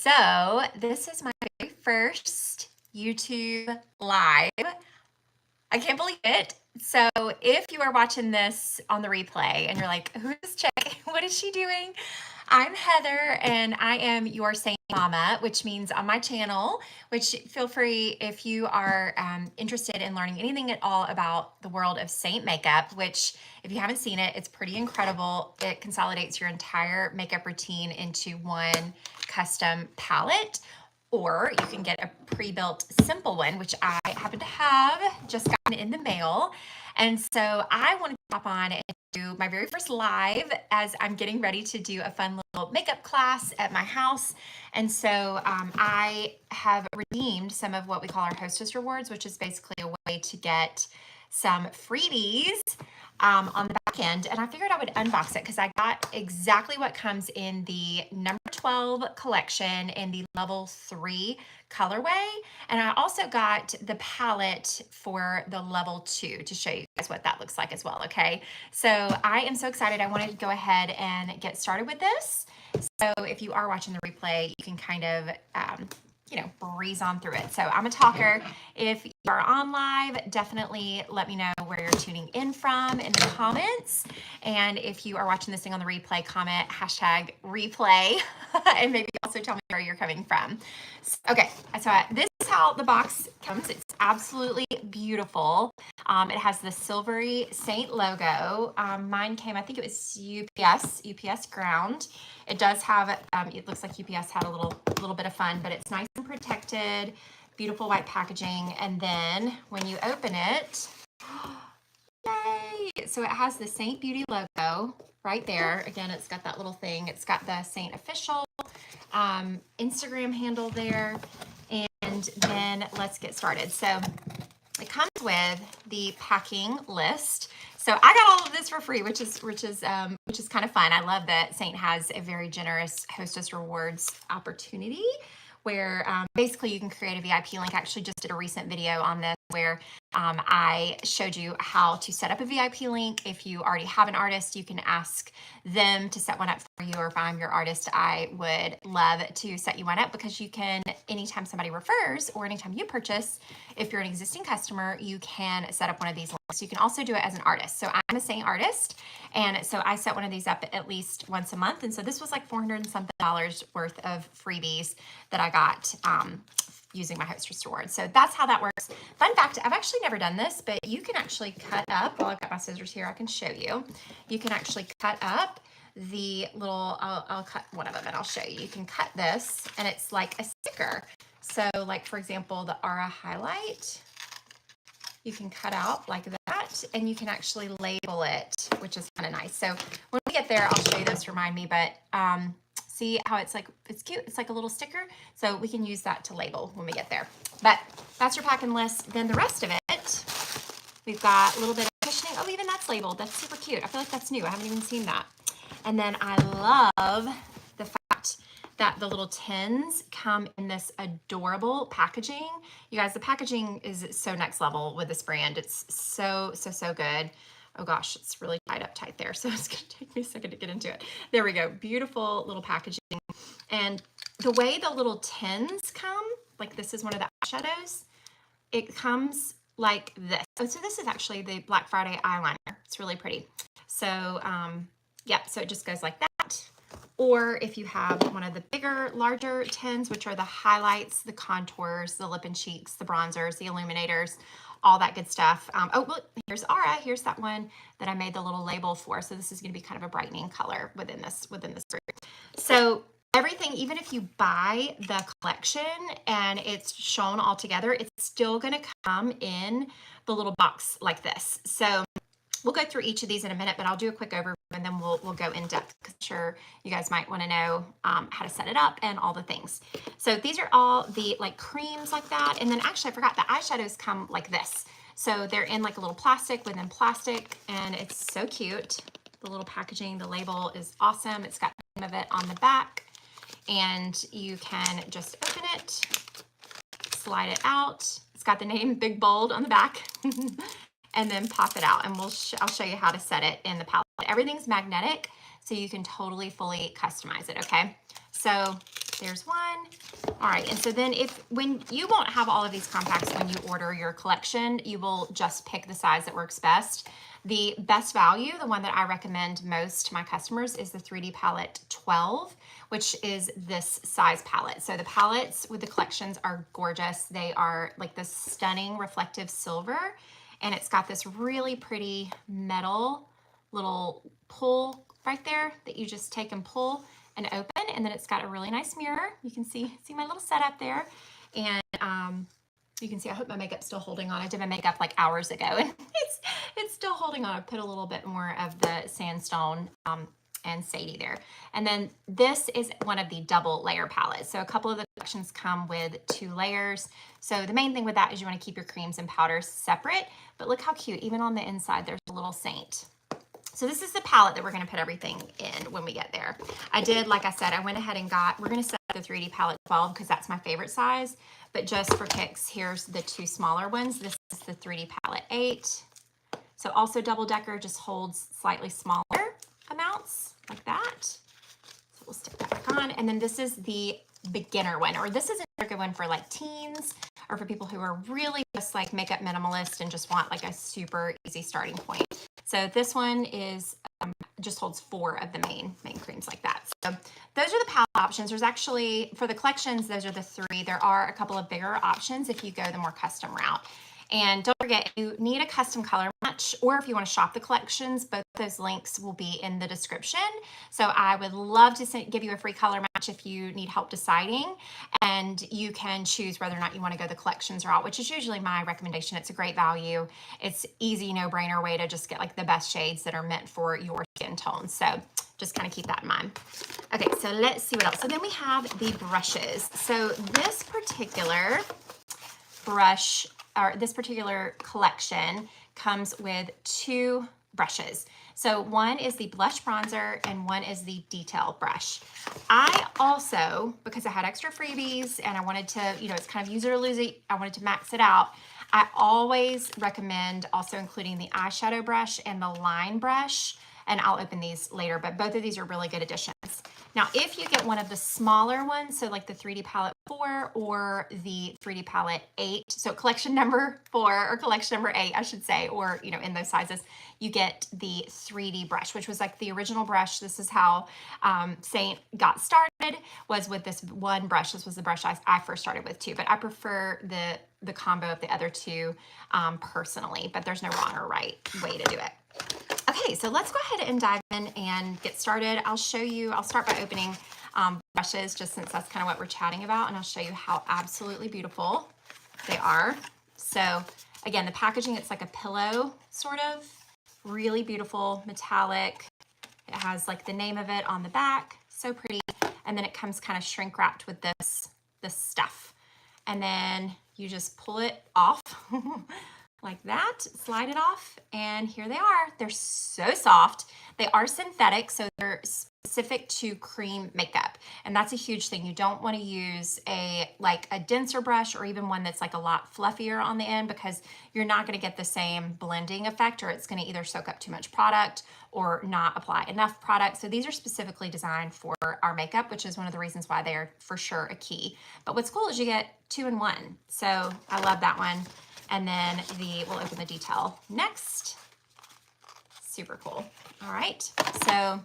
So this is my very first YouTube live. I can't believe it. So if you are watching this on the replay and you're like, who is this chick? What is she doing? I'm Heather and I am your Saint Mama, which means on my channel, which feel free if you are interested in learning anything at all about the world of Seint makeup, which if you haven't seen it, it's pretty incredible. It consolidates your entire makeup routine into one custom palette. Or you can get a pre-built simple one, which I happen to have just gotten in the mail. And so I want to hop on and do my very first live as I'm getting ready to do a fun little makeup class at my house. And so I have redeemed some of what we call our hostess rewards, which is basically a way to get some freebies on the back end. And I figured I would unbox it because I got exactly what comes in the number 12 collection in the level 3 colorway. And I also got the palette for the level 2 to show you guys what that looks like as well. Okay. So I am so excited. I wanted to go ahead and get started with this. So if you are watching the replay, you can kind of, breeze on through it. So I'm a talker. If you are on live, definitely let me know where you're tuning in from in the comments. And if you are watching this thing on the replay, comment #replay and maybe also tell me where you're coming from. So, okay, so this is how the box comes. It's absolutely beautiful. It has the silvery Seint logo. Mine came, I think it was UPS ground. It does have, it looks like UPS had a little bit of fun, but it's nice and protected, beautiful white packaging. And then when you open it, yay! So it has the Seint Beauty logo right there. Again, it's got that little thing. It's got the Seint official Instagram handle there. And then let's get started. So it comes with the packing list. So I got all of this for free, which is kind of fun. I love that Seint has a very generous hostess rewards opportunity where basically you can create a VIP link. I actually just did a recent video on this where I showed you how to set up a VIP link. If you already have an artist, you can ask them to set one up for you, or if I'm your artist, I would love to set you one up because you can, anytime somebody refers or anytime you purchase, if you're an existing customer, you can set up one of these links. You can also do it as an artist. So I'm a Seint artist, and so I set one of these up at least once a month. And so this was like $400 and something worth of freebies that I got using my hostess rewards. So that's how that works. Fun fact, I've actually never done this, but you can actually cut up, well, I've got my scissors here, I can show you. You can actually cut up the little, I'll cut one of them and I'll show you. You can cut this and it's like a sticker. So like, for example, the Aura highlight, you can cut out like that and you can actually label it, which is kind of nice. So when we get there, I'll show you this, remind me, but see how it's like, it's cute. It's like a little sticker. So we can use that to label when we get there. But that's your packing list. Then the rest of it, we've got a little bit of cushioning. Oh, even that's labeled. That's super cute. I feel like that's new. I haven't even seen that. And then I love the fact that the little tins come in this adorable packaging. You guys, the packaging is so next level with this brand. It's so good. Oh gosh, it's really tied up tight there. So it's gonna take me a second to get into it. There we go, beautiful little packaging. And the way the little tins come, like this is one of the eyeshadows, it comes like this. Oh, so this is actually the Black Friday eyeliner. It's really pretty. So yeah, so it just goes like that. Or if you have one of the bigger, larger tins, which are the highlights, the contours, the lip and cheeks, the bronzers, the illuminators, all that good stuff. Oh, look, here's Aura. Here's that one that I made the little label for. So this is going to be kind of a brightening color within this group. So everything, even if you buy the collection and it's shown all together, it's still going to come in the little box like this. So we'll go through each of these in a minute, but I'll do a quick overview and then we'll go in depth because I'm sure you guys might want to know how to set it up and all the things. So these are all the like creams like that. And then actually I forgot the eyeshadows come like this. So they're in like a little plastic within plastic and it's so cute. The little packaging, the label is awesome. It's got the name of it on the back and you can just open it, slide it out. It's got the name big bold on the back. And then pop it out and I'll show you how to set it in the palette. Everything's magnetic, so you can totally fully customize it, okay? So There's one. All right, and so then when you won't have all of these compacts when you order your collection, you will just pick the size that works best. The best value, the one that I recommend most to my customers, is the 3D palette 12, which is this size palette. So the palettes with the collections are gorgeous. They are like this stunning reflective silver, and it's got this really pretty metal little pull right there that you just take and pull and open, and then it's got a really nice mirror. You can see my little setup there, and you can see, I hope my makeup's still holding on. I did my makeup like hours ago, and it's still holding on. I put a little bit more of the sandstone and sadie there. And then this is one of the double layer palettes. So a couple of the collections come with 2 layers. So the main thing with that is you want to keep your creams and powders separate, but look how cute, even on the inside, there's a little saint. So this is the palette that we're going to put everything in when we get there. I did, like I said, I went ahead and we're going to set the 3D palette 12 because that's my favorite size. But just for kicks, here's the 2 smaller ones. This is the 3D palette 8. So also double decker, just holds slightly smaller amounts like that. So we'll stick that back on. And then this is the beginner one, or this is a good one for like teens or for people who are really just like makeup minimalist and just want like a super easy starting point. So this one is just holds 4 of the main creams like that. So those are the palette options. There's actually, for the collections, those are the 3. There are a couple of bigger options if you go the more custom route. And don't forget, you need a custom color match, or if you want to shop the collections, both those links will be in the description. So I would love to give you a free color match if you need help deciding, and you can choose whether or not you want to go the collections route, which is usually my recommendation. It's a great value. It's easy, no-brainer way to just get like the best shades that are meant for your skin tone. So just kind of keep that in mind. Okay, so let's see what else. So then we have the brushes. So this particular brush, or this particular collection, comes with 2 brushes. So one is the blush bronzer and one is the detail brush. I also, because I had extra freebies and I wanted to, it's kind of use it or lose it, I wanted to max it out. I always recommend also including the eyeshadow brush and the line brush, and I'll open these later, but both of these are really good additions. Now, if you get one of the smaller ones, so like the 3D palette 4 or the 3D palette 8, so collection number 4 or collection number 8, I should say, or, in those sizes, you get the 3D brush, which was like the original brush. This is how Seint got started, was with this one brush. This was the brush I first started with too, but I prefer the combo of the other 2 personally, but there's no wrong or right way to do it. Okay, so let's go ahead and dive in and get started. I'll start by opening brushes, just since that's kind of what we're chatting about, and I'll show you how absolutely beautiful they are. So again, the packaging, it's like a pillow, sort of, really beautiful, metallic. It has like the name of it on the back, so pretty. And then it comes kind of shrink wrapped with this stuff. And then you just pull it off like that, slide it off, and here they are. They're so soft. They are synthetic, so they're specific to cream makeup, and that's a huge thing. You don't want to use a denser brush, or even one that's like a lot fluffier on the end, because you're not going to get the same blending effect, or it's going to either soak up too much product or not apply enough product. So these are specifically designed for our makeup, which is one of the reasons why they are for sure a key. But what's cool is you get 2 in 1. So I love that one. And then we'll open the detail next. Super cool. All right, so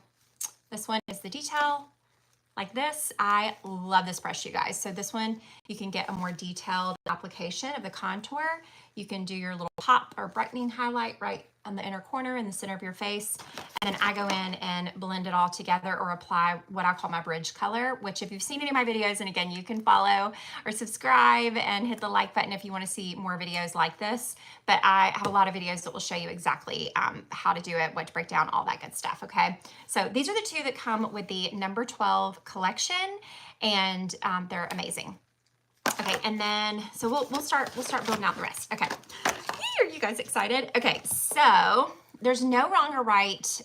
this one is the detail like this. I love this brush, you guys. So this one, you can get a more detailed application of the contour. You can do your little pop or brightening highlight right on the inner corner in the center of your face. And then I go in and blend it all together, or apply what I call my bridge color, which if you've seen any of my videos, and again, you can follow or subscribe and hit the like button if you want to see more videos like this. But I have a lot of videos that will show you exactly how to do it, what to break down, all that good stuff, okay? So these are the 2 that come with the number 12 collection, and they're amazing. Okay, and then, so we'll start building out the rest. Okay, are you guys excited? Okay, so there's no wrong or right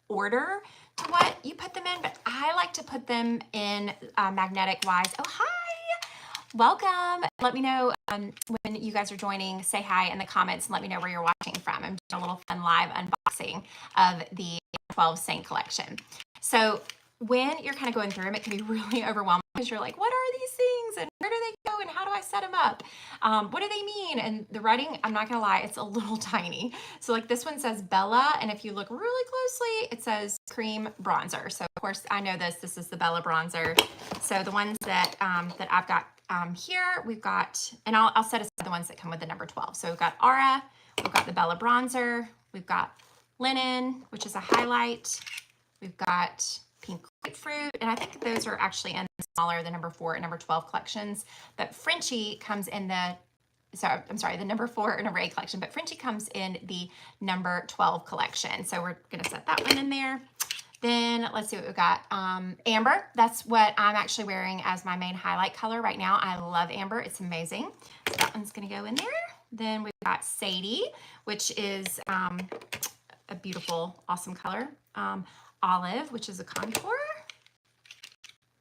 order to what you put them in, but I like to put them in magnetic wise. Oh, hi, welcome. Let me know when you guys are joining. Say hi in the comments and let me know where you're watching from. I'm doing a little fun live unboxing of the 12 Seint collection. So when you're kind of going through them, it can be really overwhelming because you're like, what are these things? And where do they go? And how do I set them up? What do they mean? And the writing, I'm not gonna lie, it's a little tiny. So like this one says Bella, and if you look really closely, it says cream bronzer. So of course I know this is the Bella bronzer. So the ones that, that I've got here, we've got, and I'll set aside the ones that come with the number 12. So we've got Aura, we've got the Bella bronzer, we've got Linen, which is a highlight. We've got Pink Grapefruit, and I think those are actually in the smaller, the number 4 and number 12 collections. But Frenchie comes in the, so I'm sorry, the number 4 and array collection, but Frenchie comes in the number 12 collection. So we're gonna set that one in there. Then let's see what we've got. Amber, that's what I'm actually wearing as my main highlight color right now. I love Amber, it's amazing. So that one's gonna go in there. Then we've got Sadie, which is a beautiful, awesome color. Olive, which is a contour.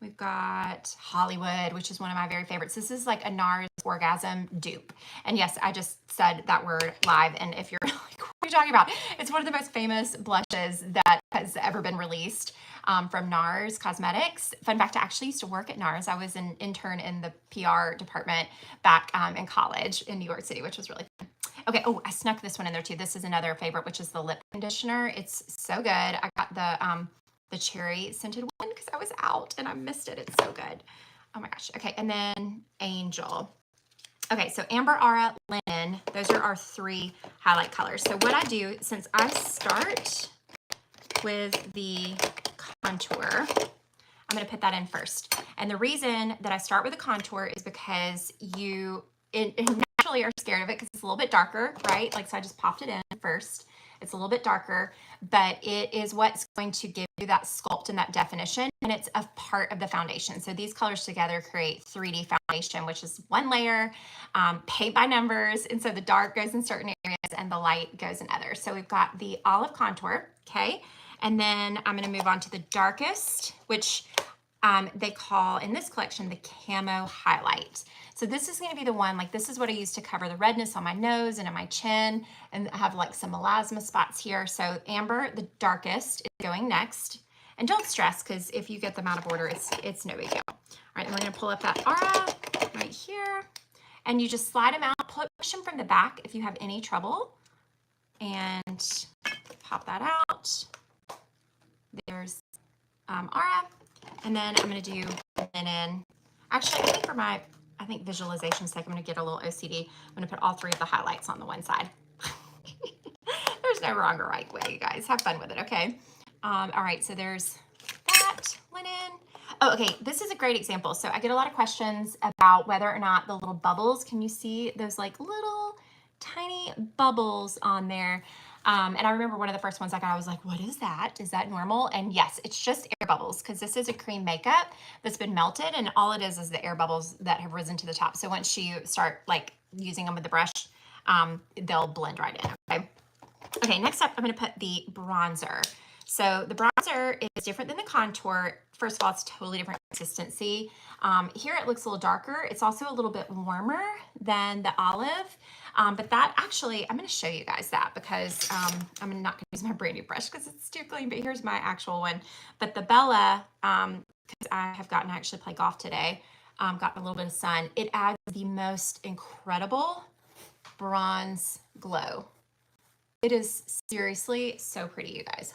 We've got Hollywood, which is one of my very favorites. This is like a NARS Orgasm dupe. And yes, I just said that word live. And if you're like, what are you talking about? It's one of the most famous blushes that has ever been released from NARS Cosmetics. Fun fact, I actually used to work at NARS. I was an intern in the PR department back in college in New York City, which was really fun. Okay, oh, I snuck this one in there too. This is another favorite, which is the lip conditioner. It's so good. I got the cherry scented one because I was out and I missed it. It's so good. Oh my gosh. Okay, and then Angel. Okay, so Amber, Aura, Linen, those are our 3 highlight colors. So what I do, since I start with the contour, I'm gonna put that in first. And the reason that I start with the contour is because you naturally are scared of it because it's a little bit darker, right? Like, so I just popped it in first. It's a little bit darker, but it is what's going to give you that sculpt and that definition, and it's a part of the foundation. So these colors together create 3D foundation, which is one layer, paint by numbers, and so the dark goes in certain areas and the light goes in others. So we've got the olive contour, okay? And then I'm gonna move on to the darkest, which they call in this collection the camo highlight. So this is going to be the one, like this is what I use to cover the redness on my nose and on my chin, and I have like some melasma spots here. So Amber, the darkest, is going next. And don't stress, because if you get them out of order, it's no big deal. All right, then we're going to pull up that Aura right here, and you just slide them out, push them from the back if you have any trouble, and pop that out. There's Aura. And then I'm going to do Linen. Actually, I think for my, visualization's sake, I'm going to get a little OCD. I'm going to put all 3 of the highlights on the one side. There's no wrong or right way, you guys. Have fun with it, okay? All right, so there's that, Linen. Oh, okay, this is a great example. So I get a lot of questions about whether or not the little bubbles, can you see those like little tiny bubbles on there? And I remember one of the first ones I got, I was like, what is that? Is that normal? And yes, it's just air bubbles because this is a cream makeup that's been melted, and all it is the air bubbles that have risen to the top. So once you start like using them with the brush, they'll blend right in, okay? Okay, next up, I'm gonna put the bronzer. So the bronzer is different than the contour. First of all, it's totally different consistency. Here it looks a little darker. It's also a little bit warmer than the olive. But that actually, I'm going to show you guys that because I'm not going to use my brand new brush because it's too clean, but here's my actual one. But the Bella, because I have gotten to actually play golf today, gotten a little bit of sun, it adds the most incredible bronze glow. It is seriously so pretty, you guys.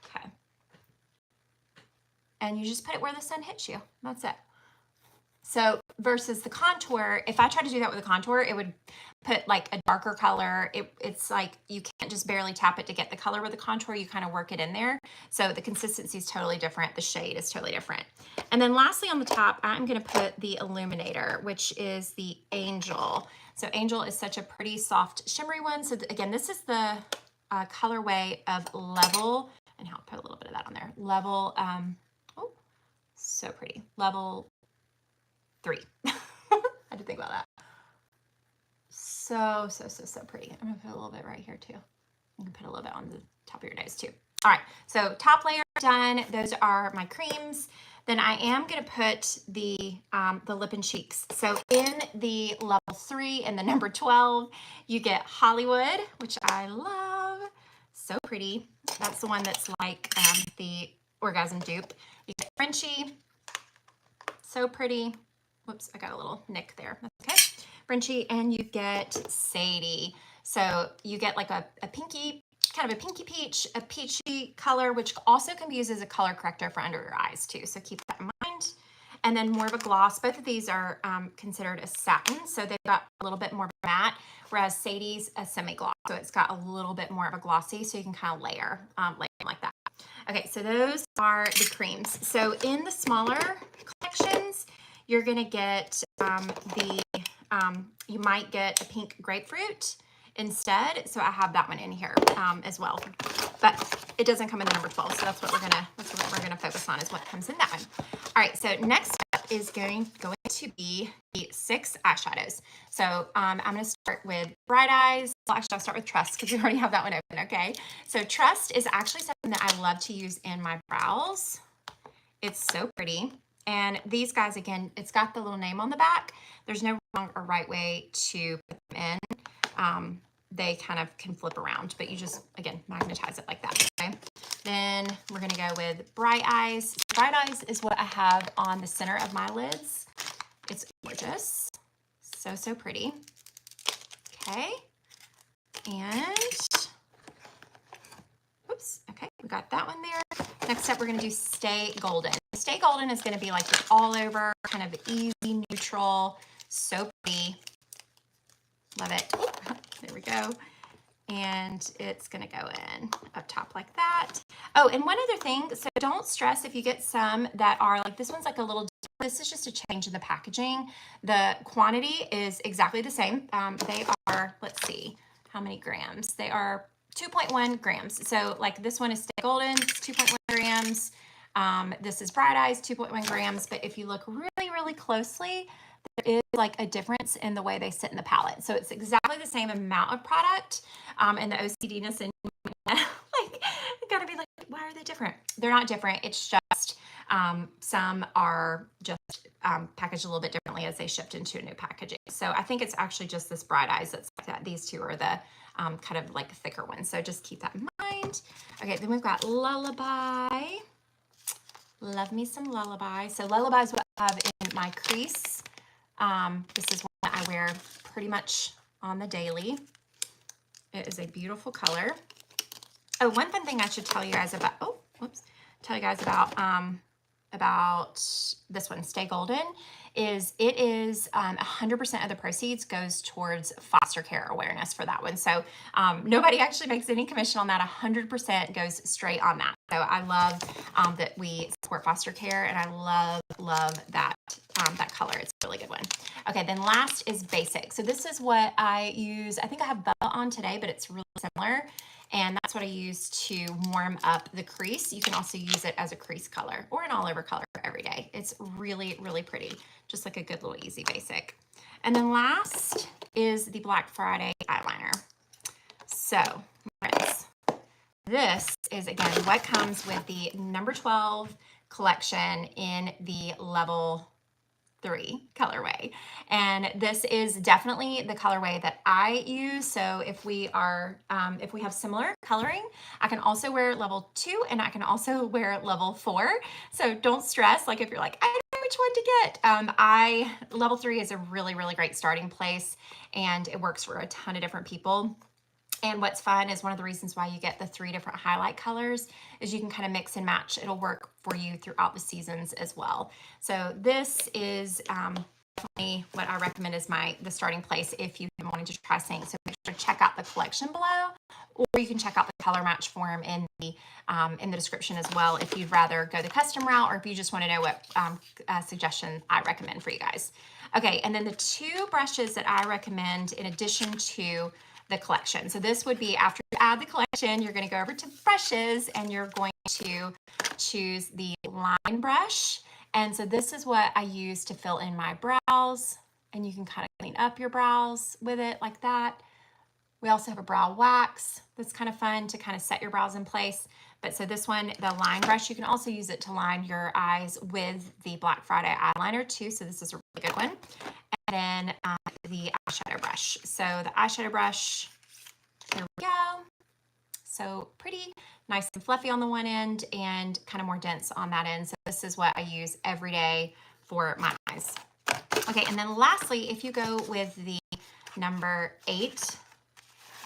Okay. And you just put it where the sun hits you. That's it. So versus the contour, if I tried to do that with a contour, it would put like a darker color. It's like you can't just barely tap it to get the color with the contour. You kind of work it in there. So the consistency is totally different. The shade is totally different. And then lastly on the top, I'm going to put the illuminator, which is the Angel. So Angel is such a pretty soft shimmery one. So again, this is the colorway of Level, and I'll put a little bit of that on there. Level, oh, so pretty. Level 3. I had to think about that. So pretty. I'm gonna put a little bit right here too. You can put a little bit on the top of your nose too. All right, so top layer done. Those are my creams. Then I am gonna put the lip and cheeks. So in the level 3 and the number 12, you get Hollywood, which I love. So pretty. That's the one that's like the orgasm dupe. You get Frenchie, so pretty. Whoops, I got a little nick there. That's okay. Frenchie, and you get Sadie. So you get like a pinky, kind of a pinky peach, a peachy color, which also can be used as a color corrector for under your eyes too. So keep that in mind. And then more of a gloss. Both of these are considered a satin, so they've got a little bit more of a matte, whereas Sadie's a semi-gloss, so it's got a little bit more of a glossy, so you can kind of layer like that. Okay, so those are the creams. So in the smaller collections, you're gonna get you might get a pink grapefruit instead. So I have that one in here as well, but it doesn't come in the number 12. So that's what we're gonna focus on, is what comes in that one. All right, so next up is going to be the 6 eyeshadows. So I'm gonna start with Bright Eyes. Well, actually I'll start with Trust because we already have that one open, okay? So Trust is actually something that I love to use in my brows. It's so pretty. And these guys, again, it's got the little name on the back. There's no wrong or right way to put them in. They kind of can flip around, but you just, again, magnetize it like that, okay? Then we're gonna go with Bright Eyes. Bright Eyes is what I have on the center of my lids. It's gorgeous, so, so pretty. Okay, and, oops, okay, we got that one there. Next up, we're gonna do Stay Golden. Stay Golden is gonna be like the all over, kind of easy, neutral, so pretty. Love it. There we go. And it's gonna go in up top like that. Oh, and one other thing, so don't stress if you get some that are like, this one's like a little, this is just a change in the packaging. The quantity is exactly the same. They are, let's see, how many grams? They are 2.1 grams. So like this one is Stay Golden, it's 2.1 grams. This is Bright Eyes, 2.1 grams. But if you look really, really closely, there is like a difference in the way they sit in the palette. So it's exactly the same amount of product, and the OCDness and like, you gotta be like, why are they different? They're not different. It's just some are just packaged a little bit differently as they shift into a new packaging. So I think it's actually just this Bright Eyes that's like that. These two are the kind of like thicker ones. So just keep that in mind. Okay, then we've got Lullaby. Love me some Lullaby. So Lullaby is what I have in my crease. This is one that I wear pretty much on the daily. It is a beautiful color. Oh, one fun thing I should tell you guys about, tell you guys about this one, Stay Golden, is it is 100% of the proceeds goes towards foster care awareness for that one. So nobody actually makes any commission on that. 100% goes straight on that. So I love that we support foster care, and I love that that color. It's a really good one. Okay, then last is Basic. So this is what I use. I think I have Bella on today, but it's really similar. And that's what I use to warm up the crease. You can also use it as a crease color or an all over color for every day. It's really, really pretty. Just like a good little easy basic. And then last is the Black Friday eyeliner. So, friends, this is again what comes with the number 12 collection in the level 3 colorway, and this is definitely the colorway that I use. So if we are if we have similar coloring, I can also wear level 2 and I can also wear level 4. So don't stress, like if you're like, I don't know which one to get. Level 3 is a really, really great starting place, and it works for a ton of different people. And what's fun is one of the reasons why you get the 3 different highlight colors is you can kind of mix and match. It'll work for you throughout the seasons as well. So this is definitely what I recommend as the starting place if you've been wanting to try Seint. So make sure to check out the collection below, or you can check out the color match form in the description as well if you'd rather go the custom route, or if you just want to know what suggestion I recommend for you guys. Okay, and then the 2 brushes that I recommend in addition to the collection. So this would be after you add the collection, you're going to go over to brushes and you're going to choose the line brush. And so this is what I use to fill in my brows, and you can kind of clean up your brows with it like that. We also have a brow wax that's kind of fun to kind of set your brows in place. But so this one, the line brush, you can also use it to line your eyes with the Black Friday eyeliner too. So this is a really good one. And then the eyeshadow brush. So the eyeshadow brush, here we go. So pretty, nice and fluffy on the one end and kind of more dense on that end. So this is what I use every day for my eyes. Okay, and then lastly, if you go with the number 8,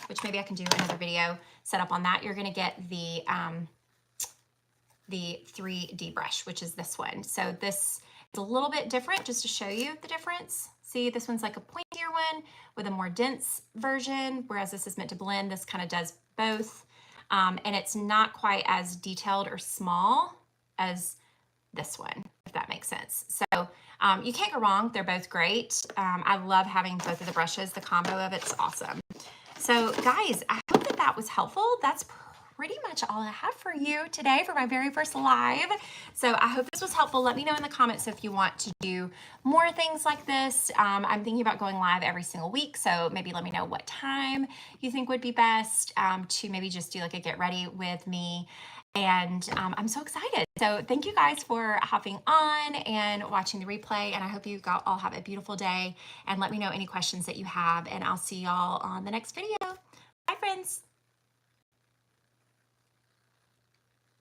which maybe I can do another video set up on that, you're gonna get the 3D brush, which is this one. So this is a little bit different, just to show you the difference. See, this one's like a pointier one with a more dense version, whereas this is meant to blend. This kind of does both. And it's not quite as detailed or small as this one, if that makes sense. So you can't go wrong. They're both great. I love having both of the brushes. The combo of it's awesome. So guys, I hope that that was helpful. That's pretty much all I have for you today for my very first live. So I hope this was helpful. Let me know in the comments if you want to do more things like this. I'm thinking about going live every single week. So maybe let me know what time you think would be best to maybe just do like a get ready with me. And I'm so excited. So thank you guys for hopping on and watching the replay. And I hope you all have a beautiful day. And let me know any questions that you have. And I'll see y'all on the next video. Bye, friends.